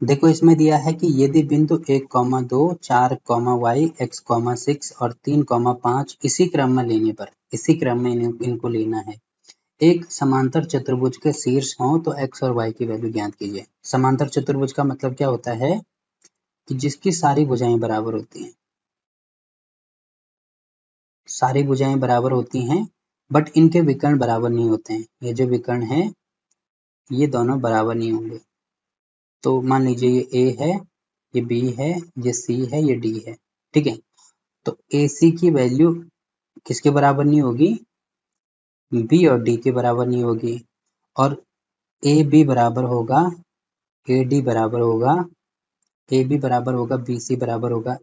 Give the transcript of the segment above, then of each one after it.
देखो इसमें दिया है कि यदि बिंदु 1,2, 4,y, x,6 और 3,5 इसी क्रम में लेने पर, इसी क्रम में इनको लेना है, एक समांतर चतुर्भुज के शीर्ष हो तो x और y की वैल्यू ज्ञात कीजिए। समांतर चतुर्भुज का मतलब क्या होता है कि जिसकी सारी भुजाएं बराबर होती हैं, सारी भुजाएं बराबर होती हैं, बट इनके विकर्ण बराबर नहीं होते हैं। ये जो विकर्ण है ये दोनों बराबर नहीं होंगे। तो मान लीजिए ये ए है, ये बी है, ये सी है, ये डी है, ठीक है। तो ए सी की वैल्यू किसके बराबर नहीं होगी, बी और डी के बराबर नहीं होगी, और ए बी बराबर होगा, ए डी बराबर होगा, ए बी बराबर होगा, बी सी बराबर होगा,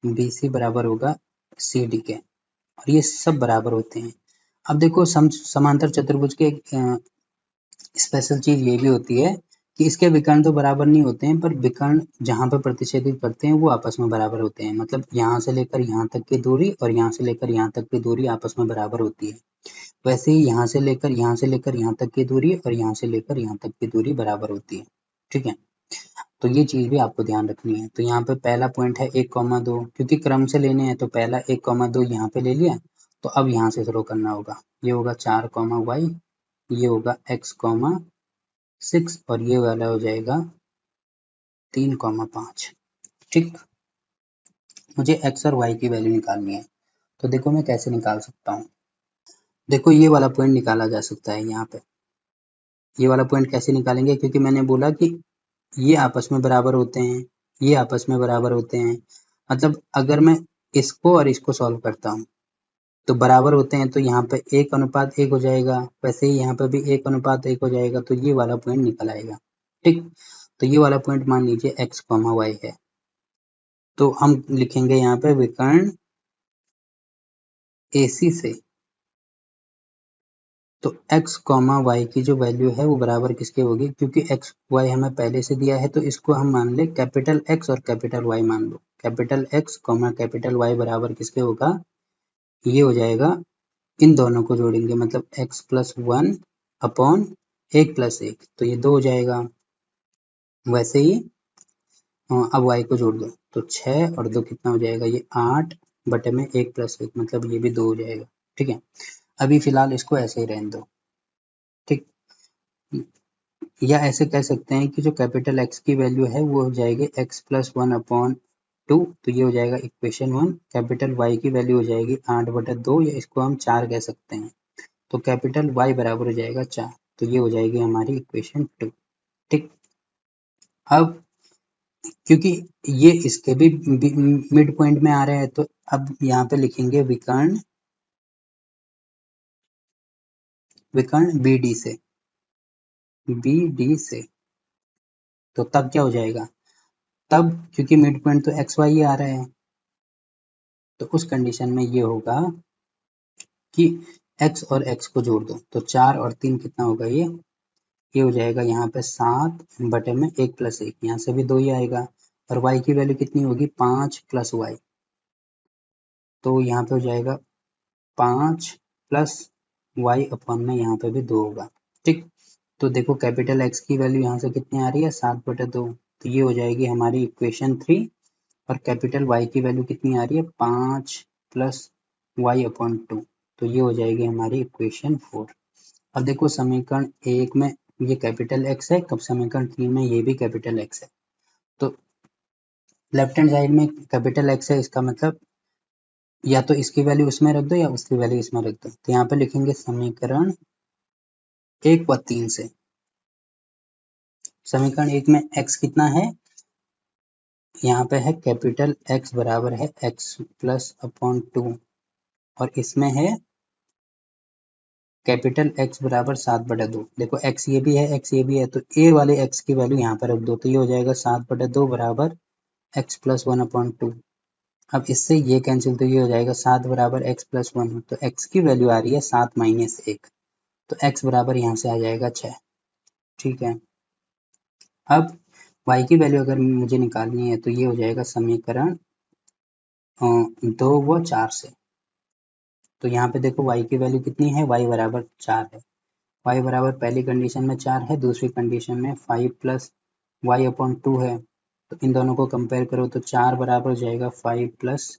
बी सी बराबर होगा सी डी के, और ये सब बराबर होते हैं। अब देखो समांतर चतुर्भुज के स्पेशल चीज ये भी होती है कि इसके विकर्ण तो बराबर नहीं होते हैं, पर विकर्ण जहाँ पे प्रतिच्छेदित करते हैं वो आपस में बराबर होते हैं। मतलब यहाँ से लेकर यहाँ तक की दूरी और यहाँ से लेकर यहाँ तक की दूरी आपस में बराबर होती है। वैसे ही यहाँ से लेकर यहाँ तक की दूरी और यहाँ से लेकर यहाँ तक की दूरी बराबर होती है, ठीक है। तो ये चीज भी आपको ध्यान रखनी है। तो यहाँ पे पहला पॉइंट है 1,2, क्योंकि क्रम से लेने हैं तो पहला 1,2 यहाँ पे ले लिया। तो अब यहाँ से शुरू करना होगा, ये होगा 4,y, ये होगा x,6 और ये वाला हो जाएगा 3,5, ठीक। मुझे x और y की वैल्यू निकालनी है। तो देखो मैं कैसे निकाल सकता हूँ। देखो ये वाला पॉइंट निकाला जा सकता है यहाँ पे। ये वाला पॉइंट कैसे निकालेंगे, क्योंकि मैंने बोला कि ये आपस में बराबर होते हैं, ये आपस में बराबर होते हैं। मतलब अगर मैं इसको और इसको सॉल्व करता हूँ तो बराबर होते हैं, तो यहाँ पे 1:1 हो जाएगा, वैसे ही यहाँ पे भी 1:1 हो जाएगा। तो ये वाला पॉइंट निकल आएगा, ठीक। तो ये वाला पॉइंट मान लीजिए x,y है। तो हम लिखेंगे यहाँ पे विकर्ण AC से, तो x, y की जो वैल्यू है वो बराबर किसके होगी, क्योंकि x, y हमें पहले से दिया है, तो इसको हम मान ले कैपिटल X और कैपिटल Y मान लो। कैपिटल X, कैपिटल Y बराबर किसके होगा, ये हो जाएगा, इन दोनों को जोड़ेंगे मतलब x+1 अपॉन 1+1, तो ये 2 हो जाएगा। वैसे ही अब y को जोड़ दो तो 6 और 2 कितना हो जाएगा, ये 8 बटे में 1+1, मतलब ये भी 2 हो जाएगा, ठीक है। अभी फिलहाल इसको ऐसे ही रहने दो, ठीक। या ऐसे कह सकते हैं कि जो कैपिटल X की वैल्यू है वो हो जाएगी x+1 अपॉन 2, तो ये हो जाएगा इक्वेशन 1। कैपिटल Y की वैल्यू हो जाएगी 8/2, या इसको हम 4 कह सकते हैं। तो कैपिटल Y बराबर हो जाएगा 4, तो ये हो जाएगी हमारी इक्वेशन 2, ठीक। अब क्योंकि ये इसके भी मिड पॉइंट में आ रहे हैं, तो अब यहाँ पे लिखेंगे विकर्ण BD से, BD से। तो तब क्या हो जाएगा, तब क्योंकि मिड पॉइंट तो XY आ रहे हैं, तो उस कंडीशन में ये होगा कि x और x को जोड़ दो, तो 4 और 3 कितना होगा, ये हो जाएगा यहाँ पे 7 बटे में 1+1, यहाँ से भी 2 ही आएगा। और y की वैल्यू कितनी होगी, 5 + y, तो यहाँ पे हो जाएगा 5 + y अपॉन में यहाँ पे भी 2 होगा, ठीक। तो देखो कैपिटल X की वैल्यू यहाँ से कितनी आ रही है, 7/2, तो ये हो जाएगी हमारी इक्वेशन 3। और कैपिटल Y की वैल्यू कितनी आ रही है, 5 + y अपॉन 2, तो ये हो जाएगी हमारी इक्वेशन 4। अब देखो समीकरण 1 में ये कैपिटल X है, कब समीकरण 3 में ये भी कैपिटल X है, तो लेफ्ट हैंड साइड में कैपिटल X है, इसका मतलब या तो इसकी वैल्यू उसमें रख दो या उसकी वैल्यू इसमें रख दो। तो यहाँ पे लिखेंगे समीकरण 1 व 3 से। समीकरण 1 में x कितना है, यहाँ पे है कैपिटल X बराबर है x+/2, और इसमें है कैपिटल X बराबर 7/2। देखो x ये भी है, x ये भी है, तो a वाले x की वैल्यू यहाँ पर रख दो, तो ये हो जाएगा 7/2 बराबर x+1/2। अब इससे ये कैंसिल, तो ये हो जाएगा 7 बराबर x+1, तो x की वैल्यू आ रही है 7 - 1, तो x बराबर यहाँ से आ जाएगा 6, ठीक है। अब y की वैल्यू अगर मुझे निकालनी है तो ये हो जाएगा समीकरण 2 व 4 से। तो यहाँ पे देखो y की वैल्यू कितनी है, y बराबर 4 है। y बराबर पहली कंडीशन में 4 है, दूसरी कंडीशन में 5 + y/2 है, तो इन दोनों को कंपेयर करो तो 4 बराबर हो जाएगा 5 प्लस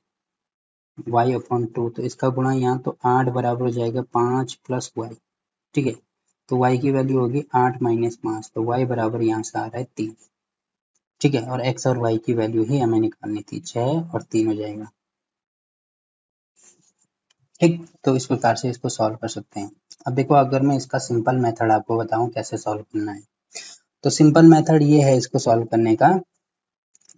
y/2, तो इसका गुणा यहाँ तो 8 बराबर हो जाएगा 5 प्लस y। ठीक है, तो y की वैल्यू होगी 8 माइनस 5, तो y बराबर यहाँ से आ रहा है 3। ठीक है, और x और y की वैल्यू ही हमें निकालनी थी, 6 और 3 हो जाएगा। ठीक, तो इस प्रकार से इसको सॉल्व कर सकते हैं। अब देखो, अगर मैं इसका सिंपल मेथड आपको बताऊं कैसे सॉल्व करना है, तो सिंपल मेथड ये है इसको सॉल्व करने का।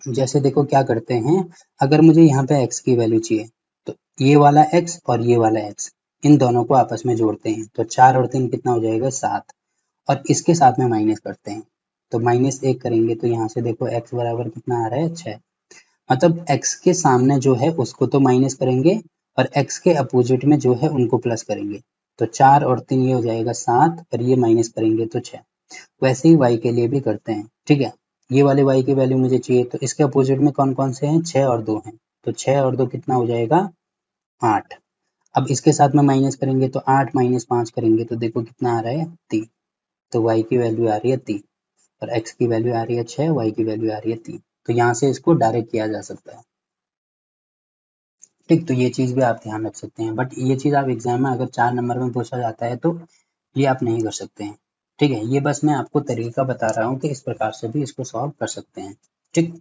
जैसे देखो क्या करते हैं, अगर मुझे यहाँ पे x की वैल्यू चाहिए, तो ये वाला x और ये वाला x, इन दोनों को आपस में जोड़ते हैं, तो 4 और 3 कितना हो जाएगा 7, और इसके साथ में माइनस करते हैं, तो -1 करेंगे तो यहाँ से देखो x बराबर कितना आ रहा है 6। मतलब x के सामने जो है उसको तो माइनस करेंगे और x के अपोजिट में जो है उनको प्लस करेंगे, तो 4 और 3 ये हो जाएगा 7 और ये माइनस करेंगे तो 6। वैसे ही y के लिए भी करते हैं। ठीक है, ये वाले y की वैल्यू मुझे चाहिए, तो इसके अपोजिट में कौन कौन से हैं, 6 और 2 हैं, तो 6 और 2 कितना हो जाएगा 8। अब इसके साथ में माइनस करेंगे तो 8 माइनस 5 करेंगे तो देखो कितना आ रहा है 3, तो y की वैल्यू आ रही है 3 और x की वैल्यू आ रही है 6, y की वैल्यू आ रही है 3, तो यहाँ से इसको डायरेक्ट किया जा सकता है। ठीक, तो ये चीज़ भी आप ध्यान रख सकते हैं, बट ये चीज़ आप एग्जाम में अगर 4 नंबर में पूछा जाता है तो ये आप नहीं कर सकते हैं। ठीक है, ये बस मैं आपको तरीका बता रहा हूँ कि इस प्रकार से भी इसको सॉल्व कर सकते हैं। ठीक।